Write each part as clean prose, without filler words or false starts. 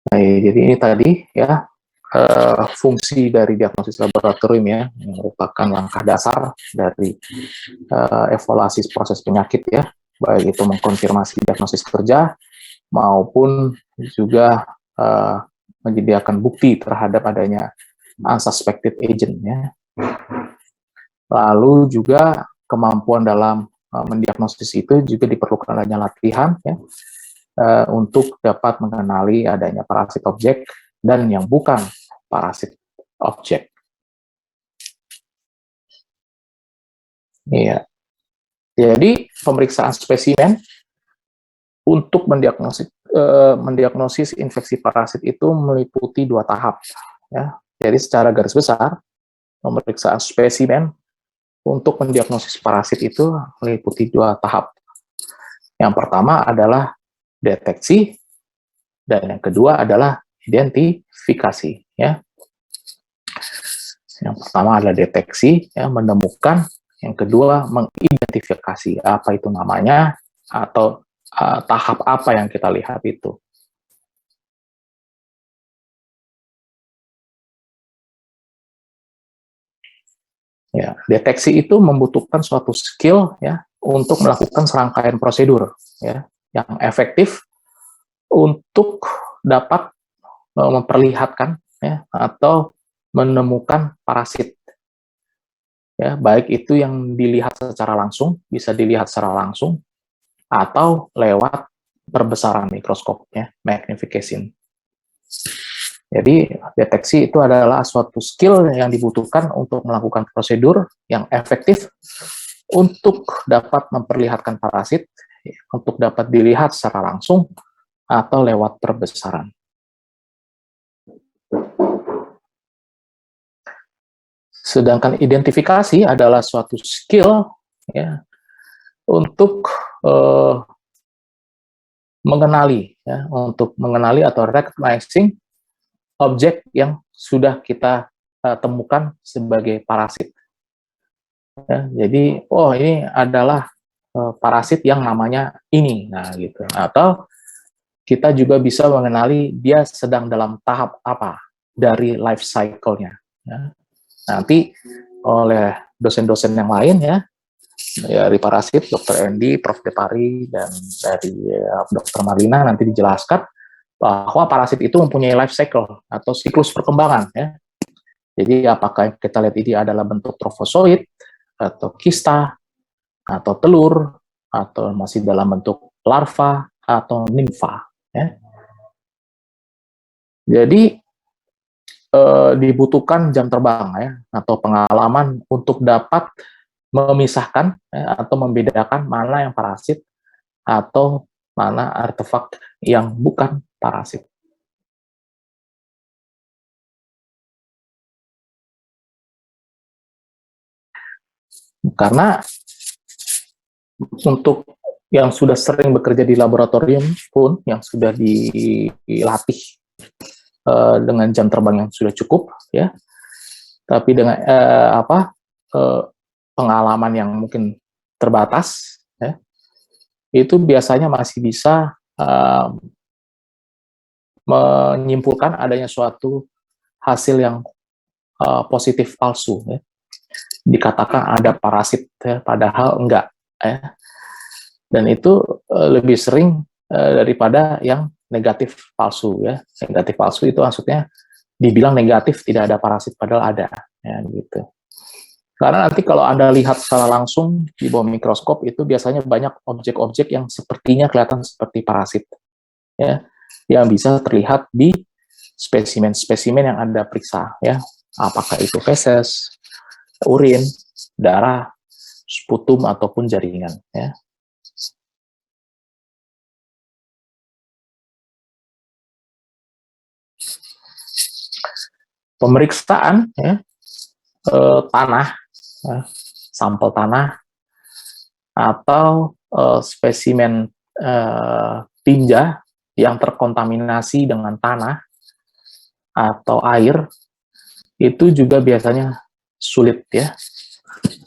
Jadi ini tadi ya fungsi dari diagnosis laboratorium ya, yang merupakan langkah dasar dari evaluasi proses penyakit ya, baik itu mengkonfirmasi diagnosis kerja maupun juga menyediakan bukti terhadap adanya unsuspected agent ya. Lalu juga kemampuan dalam mendiagnosis itu juga diperlukan adanya latihan ya, untuk dapat mengenali adanya parasit objek dan yang bukan parasit objek. Iya. Jadi pemeriksaan spesimen untuk mendiagnosis infeksi parasit itu meliputi 2 tahap ya. Jadi secara garis besar pemeriksaan spesimen untuk mendiagnosis parasit itu meliputi 2 tahap. Yang pertama adalah deteksi dan yang kedua adalah identifikasi ya. Yang pertama adalah deteksi ya, menemukan, yang kedua mengidentifikasi apa itu namanya atau tahap apa yang kita lihat itu. Ya, deteksi itu membutuhkan suatu skill ya untuk melakukan serangkaian prosedur ya yang efektif untuk dapat memperlihatkan ya atau menemukan parasit. Ya, baik itu yang dilihat secara langsung, bisa dilihat secara langsung atau lewat perbesaran mikroskop ya, magnification. Jadi deteksi itu adalah suatu skill yang dibutuhkan untuk melakukan prosedur yang efektif untuk dapat memperlihatkan parasit, untuk dapat dilihat secara langsung atau lewat perbesaran. Sedangkan identifikasi adalah suatu skill ya untuk mengenali ya, untuk mengenali atau recognizing objek yang sudah kita temukan sebagai parasit. Ya, jadi, oh ini adalah parasit yang namanya ini, nah gitu. Atau kita juga bisa mengenali dia sedang dalam tahap apa dari life cycle-nya. Ya. Nanti oleh dosen-dosen yang lain ya, dari parasit, Dr. Endi, Prof. Depari, dan dari Dr. Marlina nanti dijelaskan bahwa parasit itu mempunyai life cycle atau siklus perkembangan ya. Jadi apakah kita lihat ini adalah bentuk trofozoid atau kista atau telur atau masih dalam bentuk larva atau nimfa ya. Jadi dibutuhkan jam terbang ya atau pengalaman untuk dapat memisahkan ya, atau membedakan mana yang parasit atau mana artefak yang bukan parasit. Karena untuk yang sudah sering bekerja di laboratorium pun, yang sudah dilatih dengan jam terbang yang sudah cukup, ya, tapi dengan pengalaman yang mungkin terbatas, ya, itu biasanya masih bisa menyimpulkan adanya suatu hasil yang positif palsu, ya. Dikatakan ada parasit, ya, padahal enggak, ya. Dan itu lebih sering daripada yang negatif palsu, ya. Negatif palsu itu maksudnya dibilang negatif tidak ada parasit padahal ada, ya gitu. Karena nanti kalau Anda lihat secara langsung di bawah mikroskop itu biasanya banyak objek-objek yang sepertinya kelihatan seperti parasit, ya, yang bisa terlihat di spesimen-spesimen yang Anda periksa, ya. Apakah itu feses, urin, darah, sputum ataupun jaringan, ya. Pemeriksaan ya, tanah, ya, sampel tanah atau spesimen tinja yang terkontaminasi dengan tanah atau air itu juga biasanya sulit ya,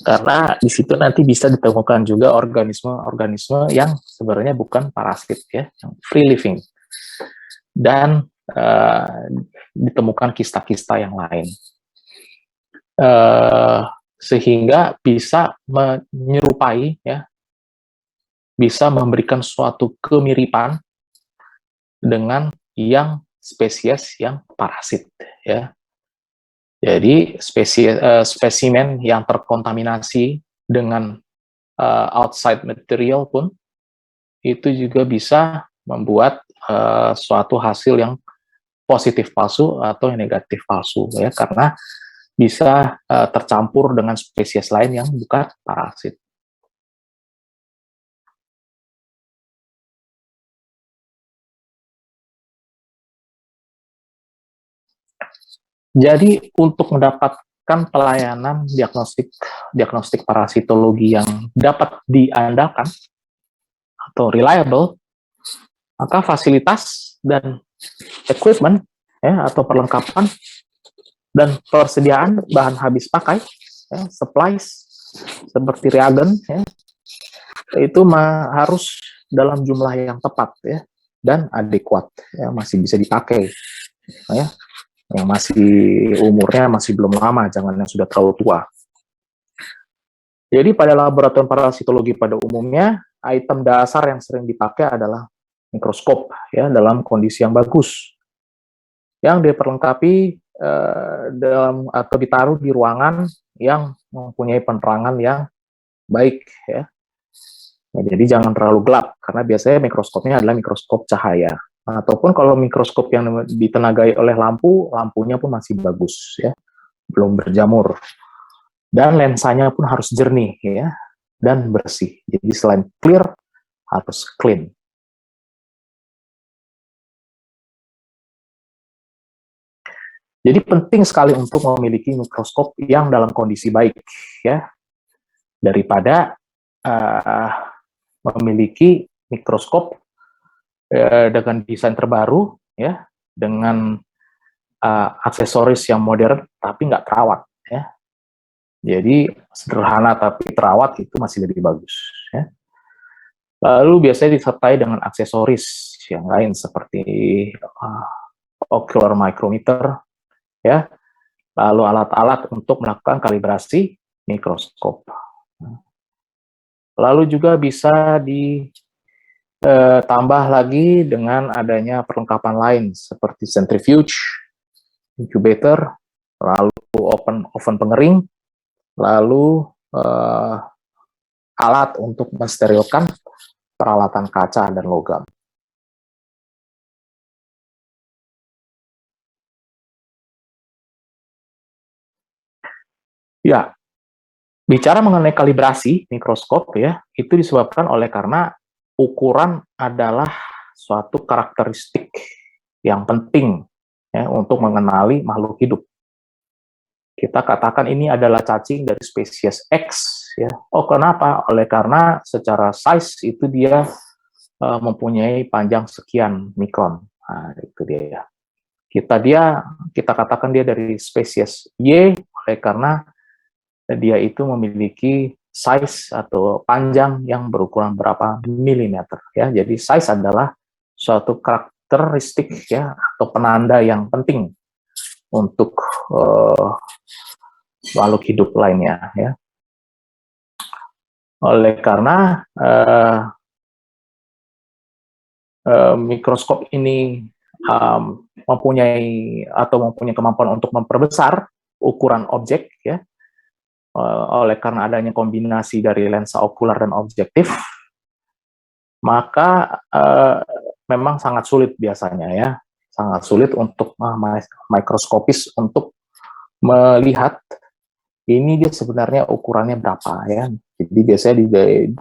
karena di situ nanti bisa ditemukan juga organisme-organisme yang sebenarnya bukan parasit ya, yang free living. Dan ditemukan kista-kista yang lain, sehingga bisa menyerupai, ya, bisa memberikan suatu kemiripan dengan yang spesies yang parasit, ya. Jadi spesimen yang terkontaminasi dengan outside material pun itu juga bisa membuat suatu hasil yang positif palsu atau yang negatif palsu, ya, karena bisa tercampur dengan spesies lain yang bukan parasit. Jadi untuk mendapatkan pelayanan diagnostik parasitologi yang dapat diandalkan atau reliable, maka fasilitas dan equipment, ya, atau perlengkapan dan persediaan bahan habis pakai, ya, supplies seperti reagen, ya, itu harus dalam jumlah yang tepat, ya, dan adekuat, ya, masih bisa dipakai, ya. Yang masih umurnya masih belum lama, jangan yang sudah terlalu tua. Jadi pada laboratorium parasitologi pada umumnya, item dasar yang sering dipakai adalah mikroskop, ya, dalam kondisi yang bagus, yang diperlengkapi dalam atau ditaruh di ruangan yang mempunyai penerangan yang baik, ya. Nah, jadi jangan terlalu gelap, karena biasanya mikroskopnya adalah mikroskop cahaya. Ataupun kalau mikroskop yang ditenagai oleh lampu, lampunya pun masih bagus, ya, belum berjamur. Dan lensanya pun harus jernih, ya, dan bersih. Jadi selain clear, harus clean. Jadi penting sekali untuk memiliki mikroskop yang dalam kondisi baik, ya, daripada memiliki mikroskop dengan desain terbaru, ya, dengan aksesoris yang modern tapi nggak terawat, ya. Jadi sederhana tapi terawat itu masih lebih bagus, ya. Lalu biasanya disertai dengan aksesoris yang lain seperti ocular micrometer, ya. Lalu alat-alat untuk melakukan kalibrasi mikroskop. Lalu juga bisa ditambah lagi dengan adanya perlengkapan lain seperti centrifuge, incubator, lalu oven pengering, lalu alat untuk mensterilkan peralatan kaca dan logam. Ya, bicara mengenai kalibrasi mikroskop, ya, itu disebabkan oleh karena ukuran adalah suatu karakteristik yang penting, ya, untuk mengenali makhluk hidup. Kita katakan ini adalah cacing dari spesies X, ya. Oh, kenapa? Oleh karena secara size itu dia mempunyai panjang sekian mikron. Nah, itu dia. Kita katakan dia dari spesies Y, oleh karena dia itu memiliki size atau panjang yang berukuran berapa milimeter, ya. Jadi size adalah suatu karakteristik, ya, atau penanda yang penting untuk makhluk hidup lainnya, ya. Oleh karena mikroskop ini mempunyai kemampuan untuk memperbesar ukuran objek, ya. Oleh karena adanya kombinasi dari lensa okular dan objektif, maka memang sangat sulit biasanya, ya, sangat sulit untuk mikroskopis untuk melihat ini dia sebenarnya ukurannya berapa, ya. Jadi biasanya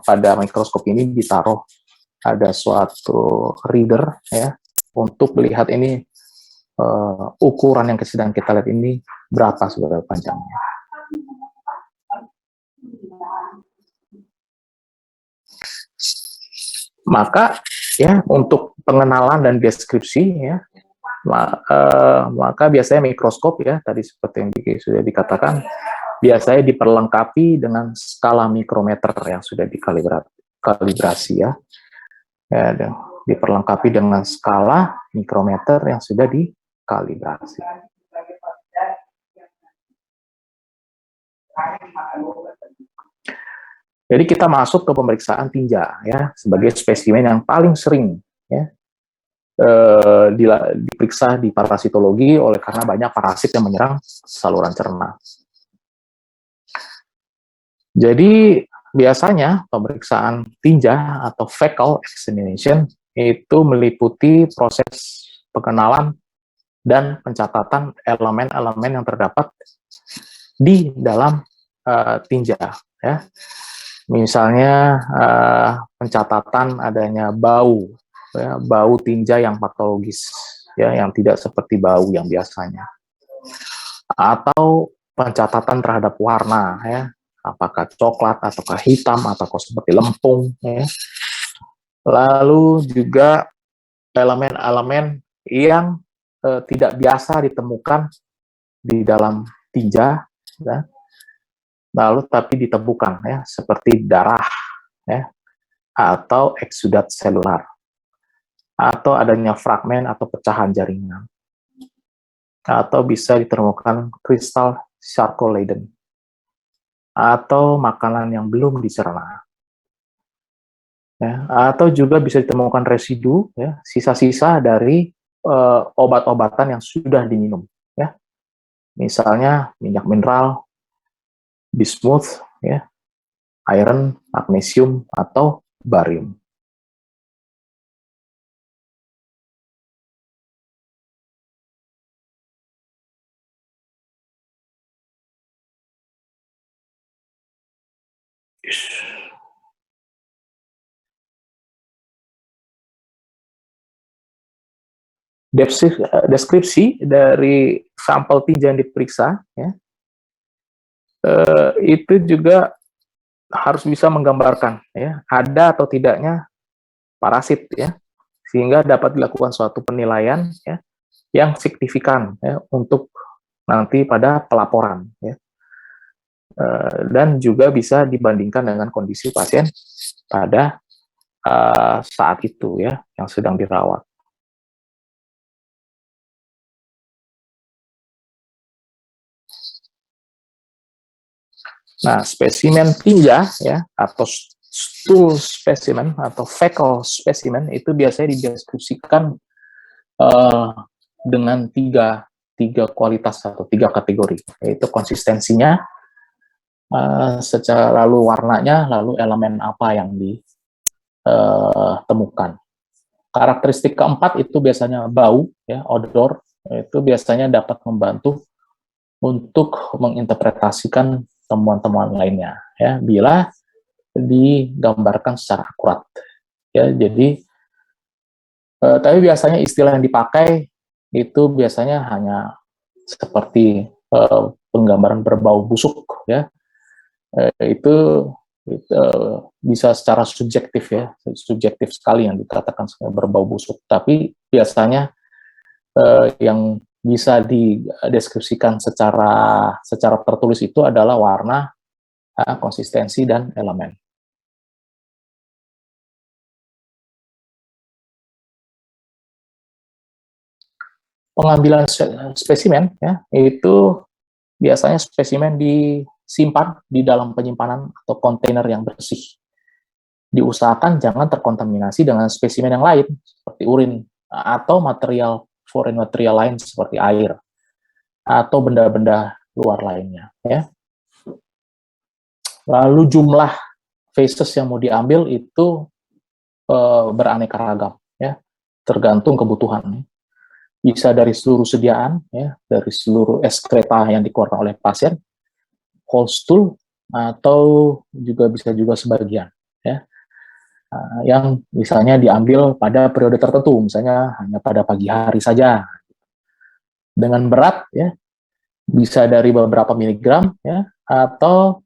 pada mikroskop ini ditaruh ada suatu reader, ya, untuk melihat ini ukuran yang sedang kita lihat ini berapa sebenarnya panjangnya. Maka, ya, untuk pengenalan dan deskripsi, ya, maka biasanya mikroskop, ya, tadi seperti yang sudah dikatakan, biasanya diperlengkapi dengan skala mikrometer yang sudah dikalibrasi, ya. Ya, diperlengkapi dengan skala mikrometer yang sudah dikalibrasi. Jadi kita masuk ke pemeriksaan tinja ya sebagai spesimen yang paling sering ya diperiksa di parasitologi oleh karena banyak parasit yang menyerang saluran cerna. Jadi biasanya pemeriksaan tinja atau fecal examination itu meliputi proses pengenalan dan pencatatan elemen-elemen yang terdapat di dalam tinja ya. Misalnya pencatatan adanya bau ya, bau tinja yang patologis ya, yang tidak seperti bau yang biasanya, atau pencatatan terhadap warna ya, apakah coklat ataukah hitam ataukah seperti lempung ya. Lalu juga elemen-elemen yang tidak biasa ditemukan di dalam tinja ya, lalu tapi ditemukan ya, seperti darah ya, atau eksudat selular, atau adanya fragmen atau pecahan jaringan, atau bisa ditemukan kristal sarcoidem, atau makanan yang belum dicerna ya, atau juga bisa ditemukan residu ya, sisa-sisa dari obat-obatan yang sudah diminum ya, misalnya minyak mineral, bismuth ya, iron, magnesium, atau barium. Deskripsi dari sampel tinja yang diperiksa ya, itu juga harus bisa menggambarkan ya, ada atau tidaknya parasit ya, sehingga dapat dilakukan suatu penilaian ya, yang signifikan ya, untuk nanti pada pelaporan ya. Dan juga bisa dibandingkan dengan kondisi pasien pada saat itu ya, yang sedang dirawat. Nah, spesimen tinja ya, atau stool specimen atau fecal specimen itu biasanya dideskripsikan dengan tiga kualitas atau tiga kategori, yaitu konsistensinya, secara lalu warnanya, lalu elemen apa yang ditemukan. Karakteristik keempat itu biasanya bau, ya, odor, itu biasanya dapat membantu untuk menginterpretasikan temuan-temuan lainnya, ya, bila digambarkan secara akurat. Ya, jadi tapi biasanya istilah yang dipakai itu biasanya hanya seperti penggambaran berbau busuk, ya, itu bisa secara subjektif ya, subjektif sekali yang dikatakan berbau busuk. Tapi biasanya yang bisa dideskripsikan secara tertulis itu adalah warna, konsistensi, dan elemen. Pengambilan spesimen ya, itu biasanya spesimen disimpan di dalam penyimpanan atau kontainer yang bersih. Diusahakan jangan terkontaminasi dengan spesimen yang lain seperti urin atau material foreign material lain seperti air atau benda-benda luar lainnya ya. Lalu jumlah phases yang mau diambil itu beraneka ragam ya, tergantung kebutuhan. Bisa dari seluruh sediaan ya, dari seluruh ekskreta yang dikeluarkan oleh pasien, whole stool, atau juga bisa juga sebagian ya, yang misalnya diambil pada periode tertentu, misalnya hanya pada pagi hari saja. Dengan berat ya, bisa dari beberapa miligram ya, atau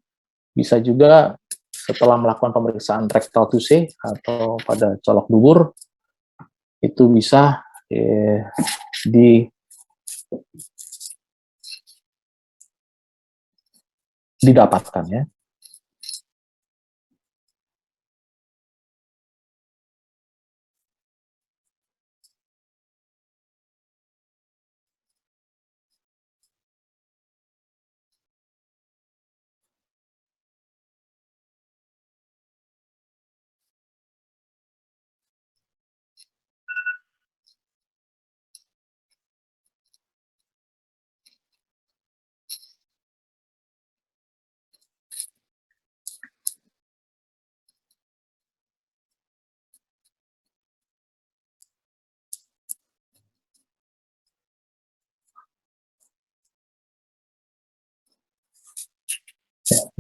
bisa juga setelah melakukan pemeriksaan rectal touche atau pada colok dubur, itu bisa didapatkan ya.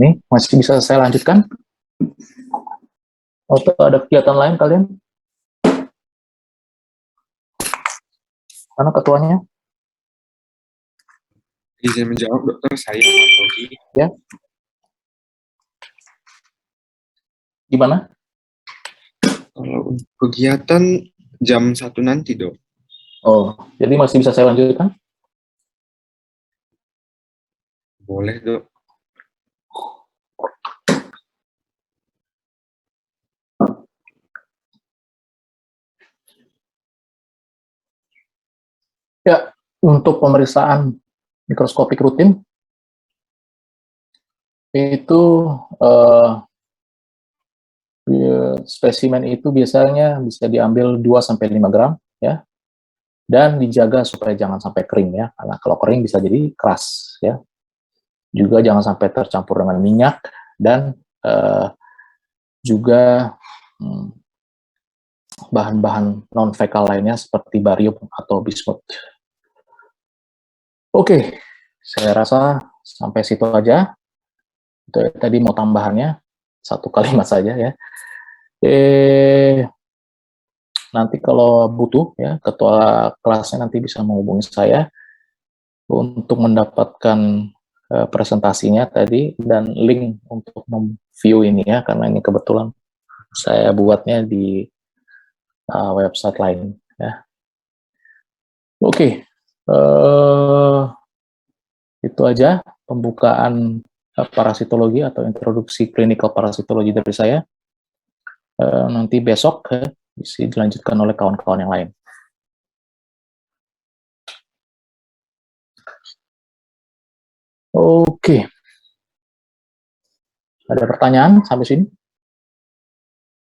Nih, masih bisa saya lanjutkan? Atau ada kegiatan lain kalian? Karena ketuanya, Izin menjawab dokter, saya Matogi. ya, gimana? Kalau kegiatan jam 1 nanti, Dok. Oh, jadi masih bisa saya lanjutkan? Boleh, Dok. Ya, untuk pemeriksaan mikroskopik rutin, itu spesimen itu biasanya bisa diambil 2-5 gram, ya, dan dijaga supaya jangan sampai kering, ya, karena kalau kering bisa jadi keras, ya. Juga jangan sampai tercampur dengan minyak, dan juga bahan-bahan non-fekal lainnya seperti barium atau bismut. Oke, saya rasa sampai situ aja. Itu tadi mau tambahannya, satu kalimat saja ya. Nanti kalau butuh, ya, ketua kelasnya nanti bisa menghubungi saya untuk mendapatkan presentasinya tadi dan link untuk view ini ya, karena ini kebetulan saya buatnya di website lain ya. Oke, itu aja pembukaan parasitologi atau introduksi klinikal parasitologi dari saya. Nanti besok bisa dilanjutkan oleh kawan-kawan yang lain. Oke, ada pertanyaan sampai sini?